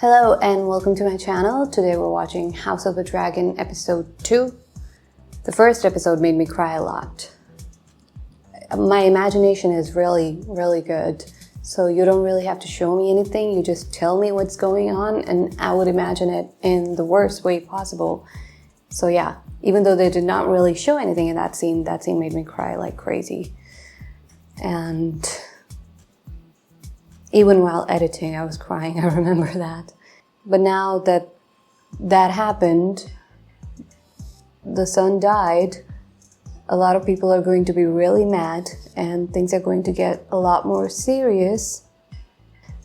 Hello and welcome to my channel. Today we're watching House of the Dragon episode 2. The first episode made me cry a lot. My imagination is really good, so you don't really have to show me anything, you just tell me what's going on and I would imagine it in the worst way possible. So yeah, even though they did not really show anything in that scene made me cry like crazy. And even while editing, I was crying, I remember that. But now that that happened, the son died, a lot of people are going to be really mad and things are going to get a lot more serious.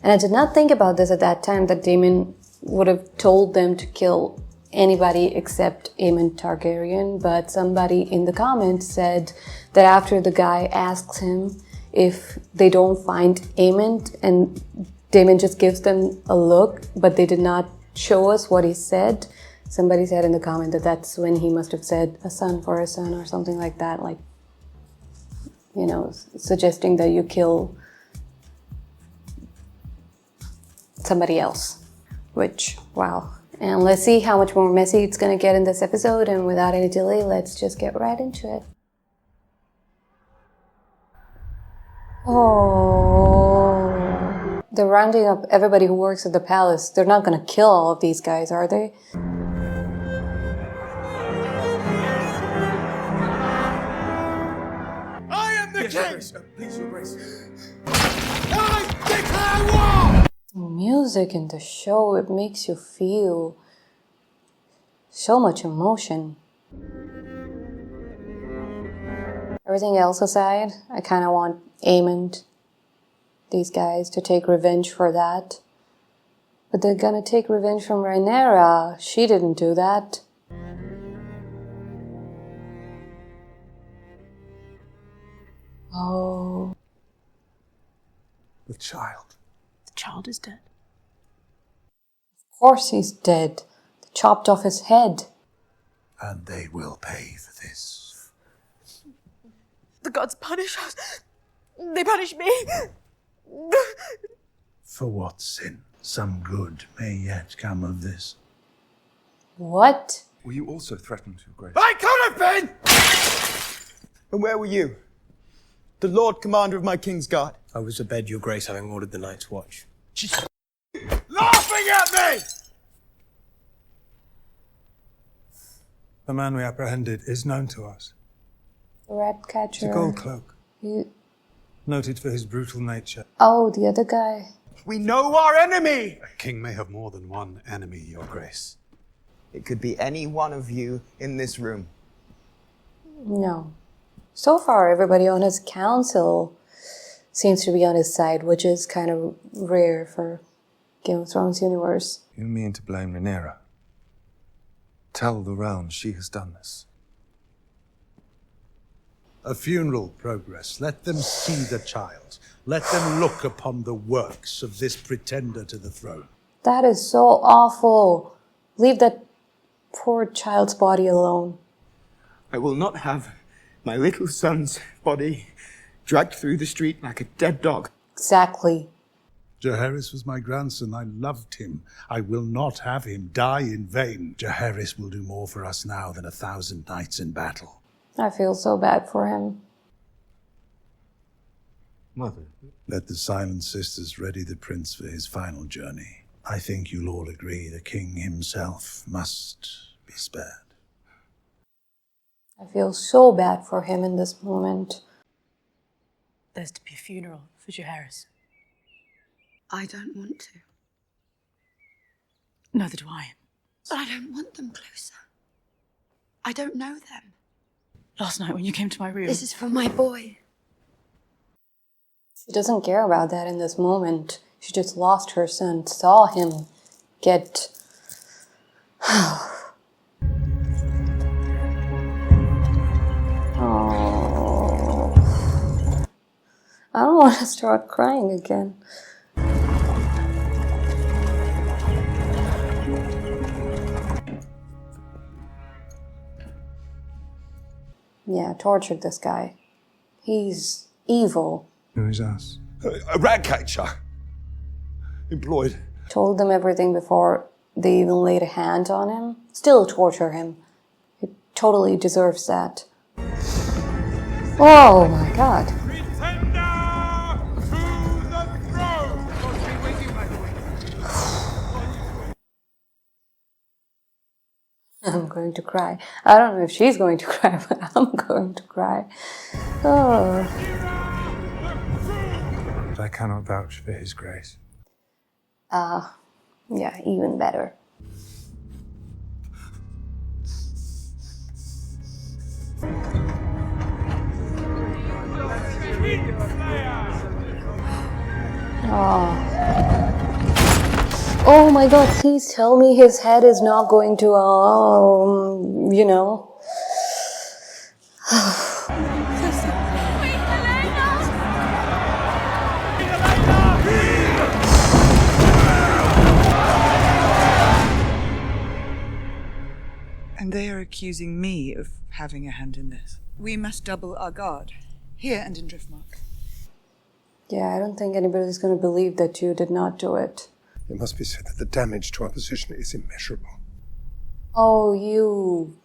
And I did not think about this at that time, that Daemon would have told them to kill anybody except Aemon Targaryen, but somebody in the comments said that after the guy asks him if they don't find Aemon and Daemon just gives them a look, but they did not show us what he said. Somebody said in the comment that that's when he must have said a son for a son or something like that, like, you know, suggesting that you kill somebody else, which, wow. And let's see how much more messy it's gonna get in this episode, and without any delay, let's just get right into it. Oh, they're rounding up everybody who works at the palace. They're not gonna kill all of these guys, are they? I am the king! Please, your grace. I declare war! Music in the show, it makes you feel so much emotion. Everything else aside, I kind of want Aemon, these guys, to take revenge for that. But they're gonna take revenge from Rhaenyra. She didn't do that. Oh. The child. The child is dead. Of course he's dead. They chopped off his head. And they will pay for this. The gods punish us. They punish me. For what sin? Some good may yet come of this. What? Were you also threatened, Your Grace? I could have been! And where were you? The Lord Commander of my King's Guard. I was abed, Your Grace, having ordered the night's watch. She's laughing at me! The man we apprehended is known to us. Ratcatcher. It's a gold cloak, You... noted for his brutal nature. Oh, the other guy. We know our enemy! A king may have more than one enemy, Your Grace. It could be any one of you in this room. No. So far, everybody on his council seems to be on his side, which is kind of rare for Game of Thrones universe. You mean to blame Rhaenyra? Tell the realm she has done this. A funeral progress. Let them see the child. Let them look upon the works of this pretender to the throne. That is so awful. Leave that poor child's body alone. I will not have my little son's body dragged through the street like a dead dog. Exactly. Jaehaerys was my grandson. I loved him. I will not have him die in vain. Jaehaerys will do more for us now than 1,000 knights in battle. I feel so bad for him. Mother. Let the Silent Sisters ready the prince for his final journey. I think you'll all agree the king himself must be spared. I feel so bad for him in this moment. There's to be a funeral for Jaehaerys. I don't want to. Neither do I. But I don't want them closer. I don't know them. Last night when you came to my room... This is for my boy. She doesn't care about that in this moment. She just lost her son, saw him get... Oh. I don't want to start crying again. Yeah, tortured this guy. He's evil. Who is us? A rat catcher employed Told them everything before they even laid a hand on him. Still torture him. He totally deserves that. Oh my god. Pretender to the throne! I'm going to cry. I don't know if she's going to cry, but I'm going to cry. Oh. But I cannot vouch for his grace. Yeah, even better. Oh my god, please tell me his head is not going to, you know. And they are accusing me of having a hand in this. We must double our guard, here and in Driftmark. Yeah, I don't think anybody's going to believe that you did not do it. It must be said that the damage to our position is immeasurable. Oh, you...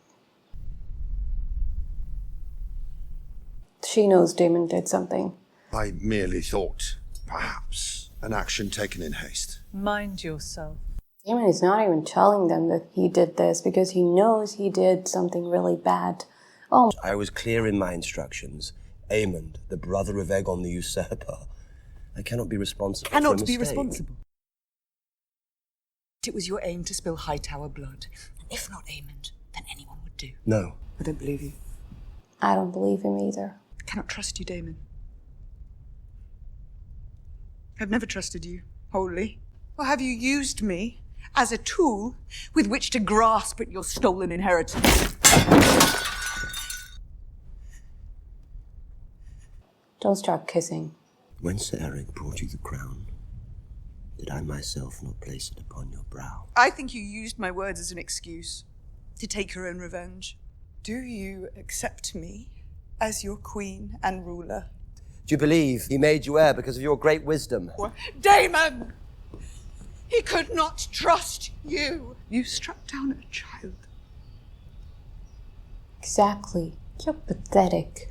She knows Damon did something. I merely thought, perhaps, an action taken in haste. Mind yourself. Damon is not even telling them that he did this because he knows he did something really bad. Oh, I was clear in my instructions. Aemond, the brother of Aegon the Usurper. I cannot be responsible for a Cannot mistake. be responsible. It was your aim to spill Hightower blood. And if not Aemond, then anyone would do. No. I don't believe you. I don't believe him either. I cannot trust you, Damon. I've never trusted you, wholly. Or have you used me as a tool with which to grasp at your stolen inheritance? Don't start kissing. When Sir Eric brought you the crown, did I myself not place it upon your brow? I think you used my words as an excuse to take your own revenge. Do you accept me as your queen and ruler? Do you believe he made you heir because of your great wisdom? Damon! He could not trust you. You struck down a child. Exactly. You're pathetic.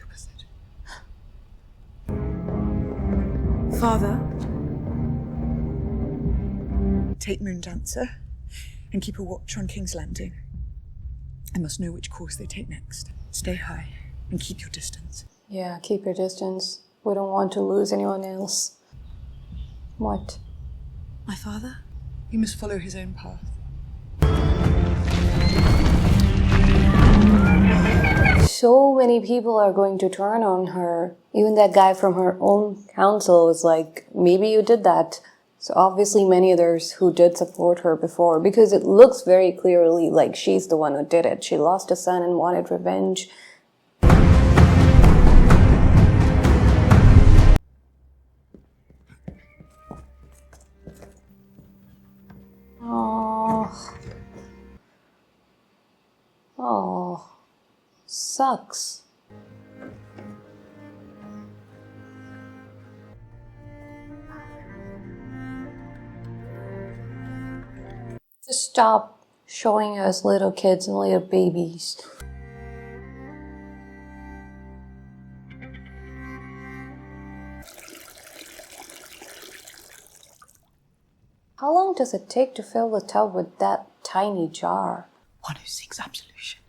Father, take Moondancer and keep a watch on King's Landing. I must know which course they take next. Stay high and keep your distance. Yeah, keep your distance. We don't want to lose anyone else. What? My father? You must follow his own path. So many people are going to turn on her. Even that guy from her own council was like, maybe you did that. So obviously many others who did support her before, because it looks very clearly like she's the one who did it. She lost a son and wanted revenge. Oh, sucks. Just stop showing us little kids and little babies. How long does it take to fill the tub with that tiny jar? One who seeks absolution.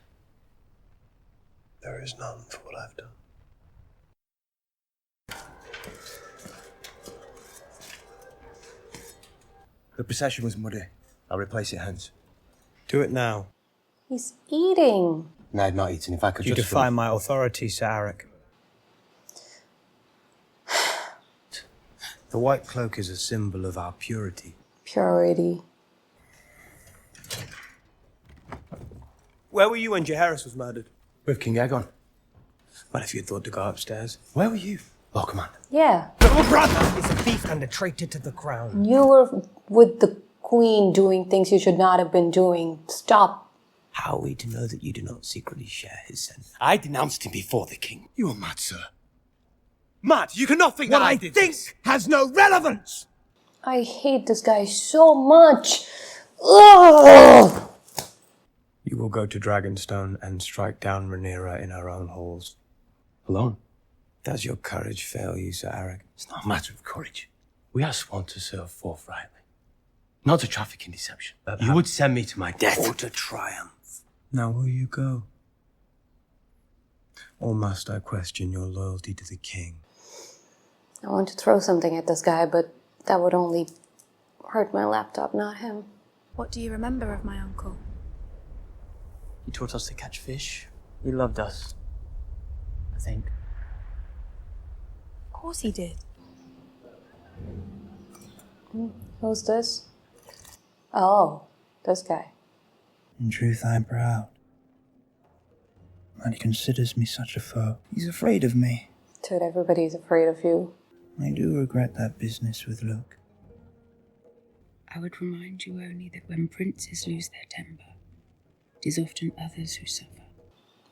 There is none for what I've done. The procession was muddy. I'll replace it hence. Do it now. He's eating. No, I've not eaten. If I could You just... defy my authority, Sir Eric. The white cloak is a symbol of our purity. Purity. Where were you when Jaehaerys was murdered? With King Aegon. Well, if you'd thought to go upstairs. Where were you? Oh, come on. Yeah. Your brother is a thief and a traitor to the crown. You were with the queen doing things you should not have been doing. Stop. How are we to know that you do not secretly share his sense? I denounced him before the king. You are mad, sir. Mad, you cannot think What that I I did think this. has no relevance! I hate this guy so much. Ugh! You will go to Dragonstone and strike down Rhaenyra in her own halls. Alone? Does your courage fail you, Sir Aria? It's not a matter of courage. We are sworn to serve forthrightly, not to traffic in deception. You would send me to my death. Or to triumph. Now will you go? Or must I question your loyalty to the king? I want to throw something at this guy, but that would only hurt my laptop, not him. What do you remember of my uncle? He taught us to catch fish. He loved us, I think. Of course he did. Who's this? Oh, this guy. In truth, I am proud. And he considers me such a foe. He's afraid of me. Dude, everybody's afraid of you. I do regret that business with Luke. I would remind you only that when princes lose their temper, it is often others who suffer.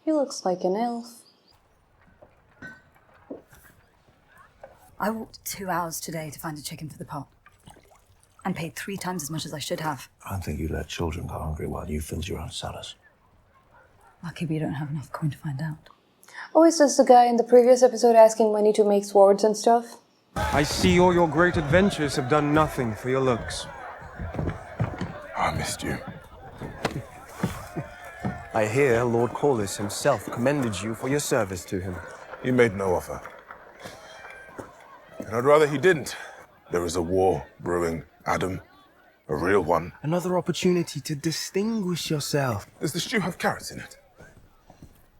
He looks like an elf. I walked 2 hours today to find a chicken for the pot. And paid 3 times as much as I should have. I don't think you let children go hungry while you filled your own cellars. Lucky we don't have enough coin to find out. Oh, is this the guy in the previous episode asking money to make swords and stuff? I see all your great adventures have done nothing for your looks. I missed you. I hear Lord Corlys himself commended you for your service to him. He made no offer. And I'd rather he didn't. There is a war brewing, Adam. A real one. Another opportunity to distinguish yourself. Does the stew have carrots in it?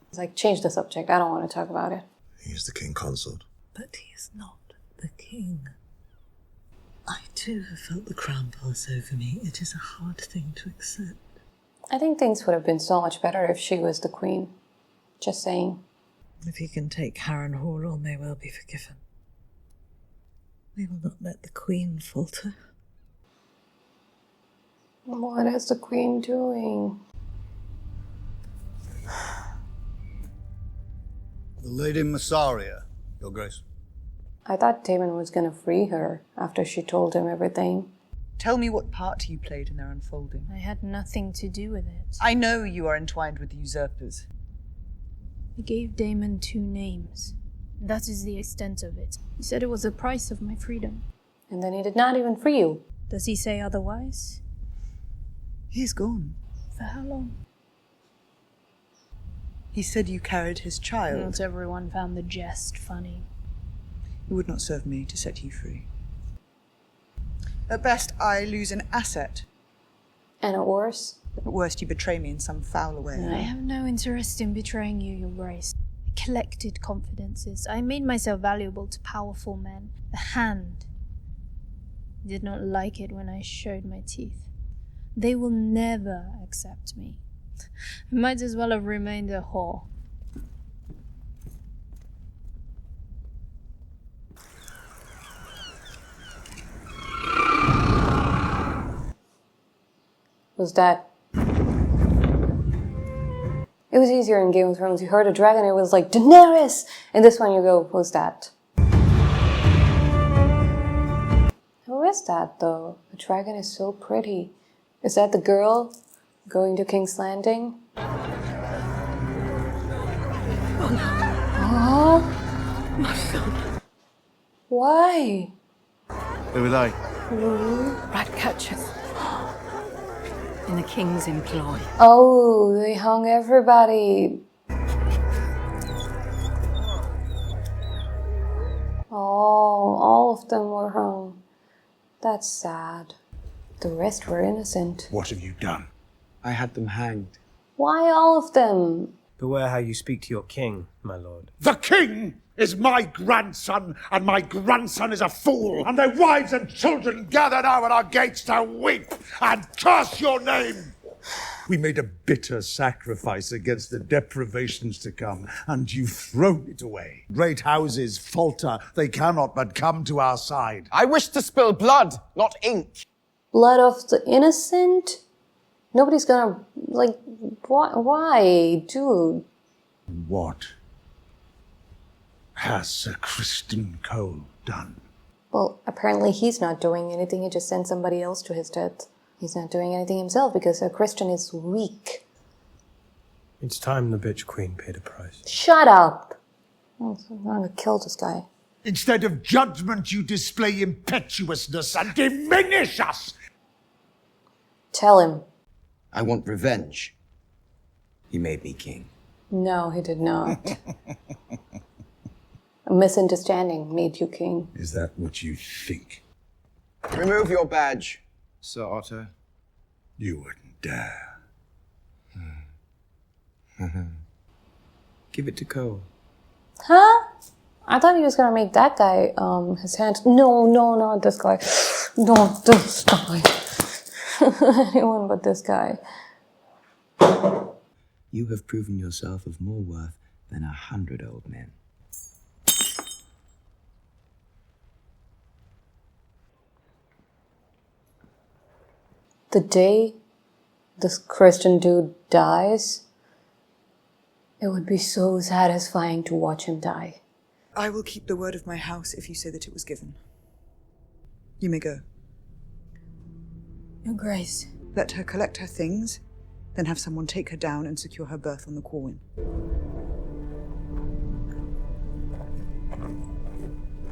It's like, change the subject. I don't want to talk about it. He is the king consort. But he is not the king. I too have felt the crown pass over me. It is a hard thing to accept. I think things would have been so much better if she was the queen. Just saying. If he can take Harrenhal, all may well be forgiven. We will not let the queen falter. What is the queen doing? The Lady Massaria, Your Grace. I thought Daemon was gonna free her after she told him everything. Tell me what part you played in their unfolding. I had nothing to do with it. I know you are entwined with the usurpers. I gave Daemon 2 names. That is the extent of it. He said it was the price of my freedom. And then he did not even free you. Does he say otherwise? He's gone. For how long? He said you carried his child. Not everyone found the jest funny. It would not serve me to set you free. At best, I lose an asset. And at worst? At worst, you betray me in some foul way. I have no interest in betraying you, Your Grace. I collected confidences. I made myself valuable to powerful men. The Hand did not like it when I showed my teeth. They will never accept me. I might as well have remained a whore. Who's that? It was easier in Game of Thrones. You heard a dragon, it was like, Daenerys! And this one you go, who's that? Who is that, though? The dragon is so pretty. Is that the girl going to King's Landing? Oh, my son. Why? Who are they? Ratcatchers. In the king's employ. Oh, they hung everybody. Oh, all of them were hung. That's sad. The rest were innocent. What have you done? I had them hanged. Why all of them? Beware how you speak to your king, my lord. The king is my grandson, and my grandson is a fool, and their wives and children gather now at our gates to weep and curse your name. We made a bitter sacrifice against the deprivations to come, and you've thrown it away. Great houses falter, they cannot but come to our side. I wish to spill blood, not ink. Blood of the innocent? Nobody's gonna, like, why, dude? What has Sir Kristen Cole done? Well, apparently he's not doing anything. He just sent somebody else to his death. He's not doing anything himself because a Christian is weak. It's time the bitch queen paid a price. Shut up! I'm gonna kill this guy. Instead of judgment, you display impetuousness and diminish us! Tell him. I want revenge. He made me king. No, he did not. A misunderstanding made you king. Is that what you think? Remove your badge, Sir Otto. You wouldn't dare. Give it to Cole. Huh? I thought he was gonna make that guy, his hand. No, not this guy. Not this guy. Anyone but this guy. You have proven yourself of more worth than 100 old men. The day this Christian dude dies, it would be so satisfying to watch him die. I will keep the word of my house if you say that it was given. You may go. Your Grace. Let her collect her things, then have someone take her down and secure her berth on the Corwin.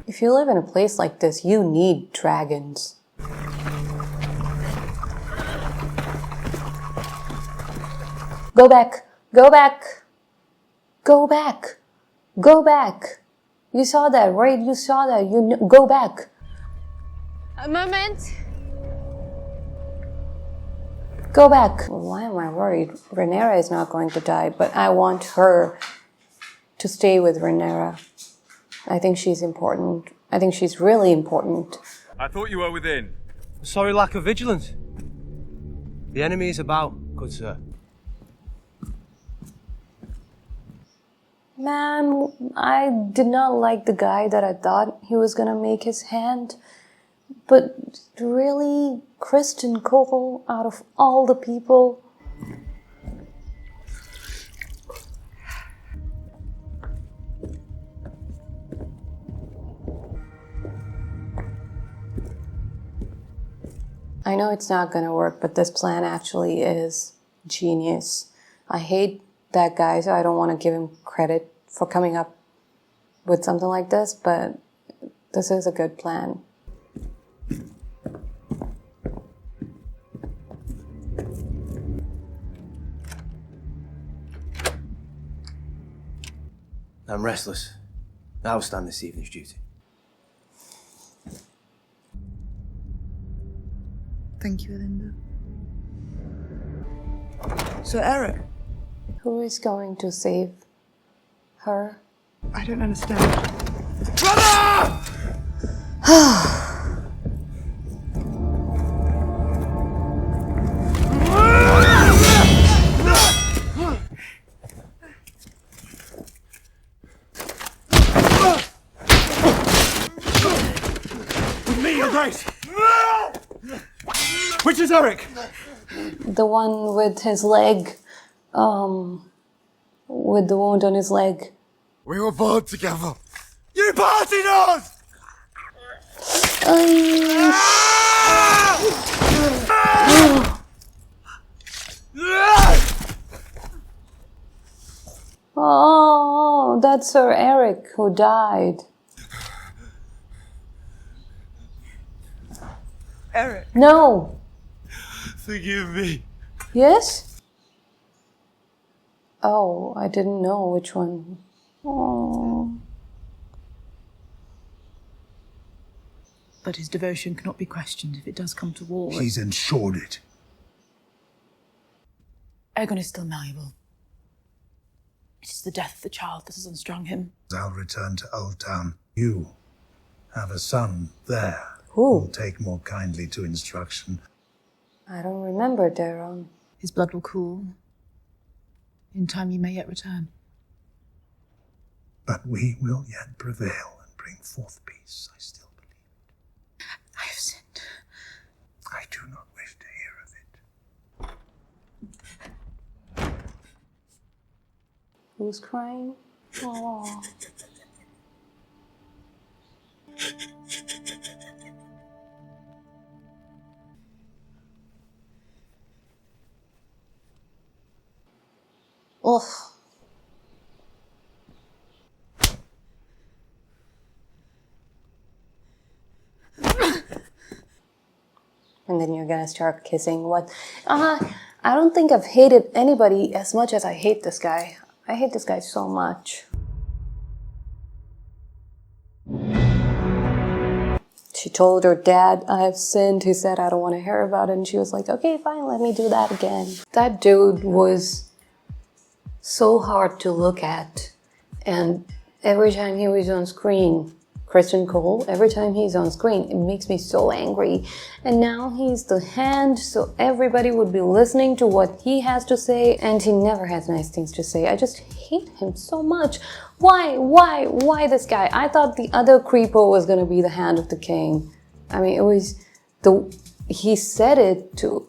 If you live in a place like this, you need dragons. Go back! Go back! Go back! Go back! You saw that, right? You saw that. Go back. A moment. Go back. Why am I worried? Rhaenyra is not going to die, but I want her to stay with Rhaenyra. I think she's important. I think she's really important. I thought you were within. Sorry, lack of vigilance. The enemy is about, good sir. Man, I did not like the guy that I thought he was gonna make his hand. But really, Kristen Cole, out of all the people. I know it's not gonna work, but this plan actually is genius. I hate that guy, so I don't want to give him credit for coming up with something like this, but this is a good plan. I'm restless. I will stand this evening's duty. Thank you, Linda. So, Eric. Who is going to save her? I don't understand. Brother! With me, Your Grace! Which is Eric? The one with his leg, with the wound on his leg. We were born together. You parted us! Oh, that's Sir Eric who died. Eric. No. Forgive me. Yes? Oh, I didn't know which one. Oh. But his devotion cannot be questioned if it does come to war. He's ensured it. Aegon is still malleable. It is the death of the child that has unstrung him. I'll return to Old Town. You have a son there who'll take more kindly to instruction. I don't remember, Daron. His blood will cool. In time you may yet return. But we will yet prevail and bring forth peace, I still believe. I have sinned. I do not wish to hear of it. Who's crying? Oh. Ugh. And then you're gonna start kissing what? I don't think I've hated anybody as much as I hate this guy. I hate this guy so much. She told her dad, I have sinned. He said, I don't want to hear about it. And she was like, okay, fine, let me do that again. That dude was so hard to look at. And every time he was on screen, Christian Cole, every time he's on screen, it makes me so angry. And now he's the hand, so everybody would be listening to what he has to say, and he never has nice things to say. I just hate him so much. Why this guy? I thought the other creepo was gonna be the hand of the king. I mean, it was he said it to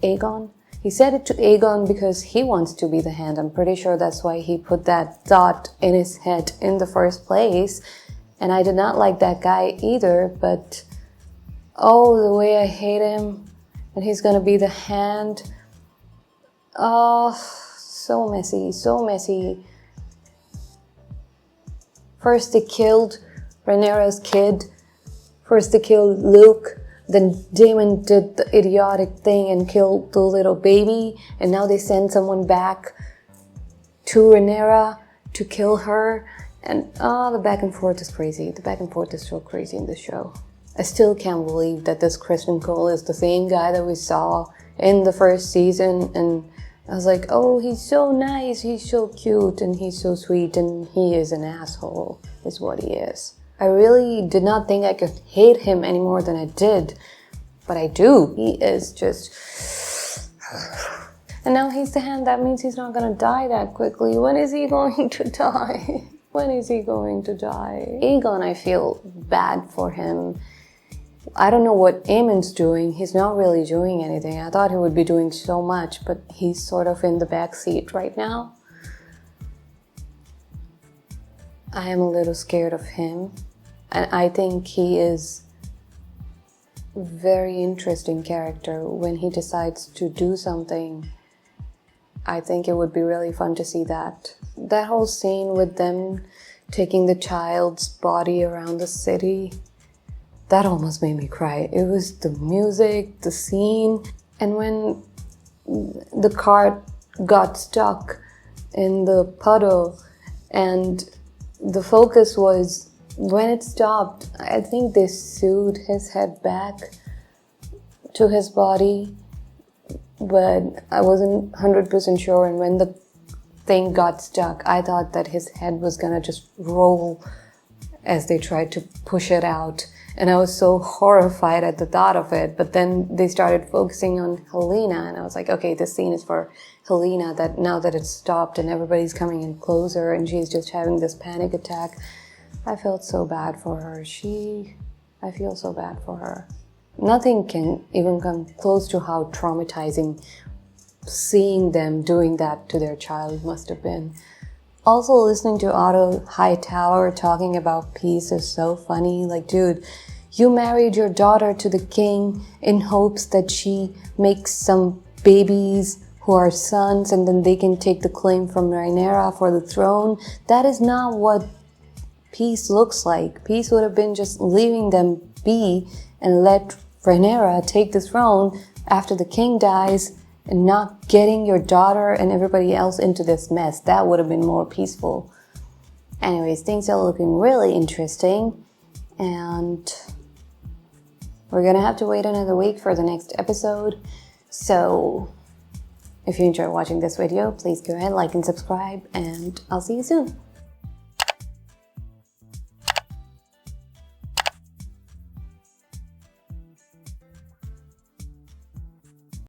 Aegon. He said it to Aegon because he wants to be the hand. I'm pretty sure that's why he put that thought in his head in the first place. And I did not like that guy either, but oh, the way I hate him. And he's gonna be the hand. Oh, so messy, so messy. First they killed Rhaenyra's kid. First they killed Luke. Then Daemon did the idiotic thing and killed the little baby. And now they send someone back to Rhaenyra to kill her. And the back and forth is crazy. The back and forth is so crazy in this show. I still can't believe that this Christian Cole is the same guy that we saw in the first season. And I was like, oh, he's so nice, he's so cute, and he's so sweet, and he is an asshole, is what he is. I really did not think I could hate him any more than I did. But I do. He is just... And now he's the hand. That means he's not gonna die that quickly. When is he going to die? When is he going to die? Aegon, I feel bad for him. I don't know what Aemon's doing. He's not really doing anything. I thought he would be doing so much, but he's sort of in the back seat right now. I am a little scared of him. And I think he is a very interesting character. When he decides to do something, I think it would be really fun to see that. That whole scene with them taking the child's body around the city, that almost made me cry. It was the music, the scene, and when the cart got stuck in the puddle and the focus was when it stopped, I think they sewed his head back to his body, but I wasn't 100% sure. And when the thing got stuck, I thought that his head was gonna just roll as they tried to push it out. And I was so horrified at the thought of it. But then they started focusing on Helena, and I was like, okay, this scene is for Helena, that now that it's stopped and everybody's coming in closer and she's just having this panic attack. I felt so bad for her. I feel so bad for her. Nothing can even come close to how traumatizing seeing them doing that to their child must have been. Also, listening to Otto Hightower talking about peace is so funny. Like, dude, you married your daughter to the king in hopes that she makes some babies who are sons and then they can take the claim from Rhaenyra for the throne. That is not what peace looks like. Peace would have been just leaving them be and let Rhaenyra take the throne after the king dies, and not getting your daughter and everybody else into this mess. That would have been more peaceful. Anyways, things are looking really interesting, and we're gonna have to wait another week for the next episode. So if you enjoyed watching this video, please go ahead, like and subscribe, and I'll see you soon.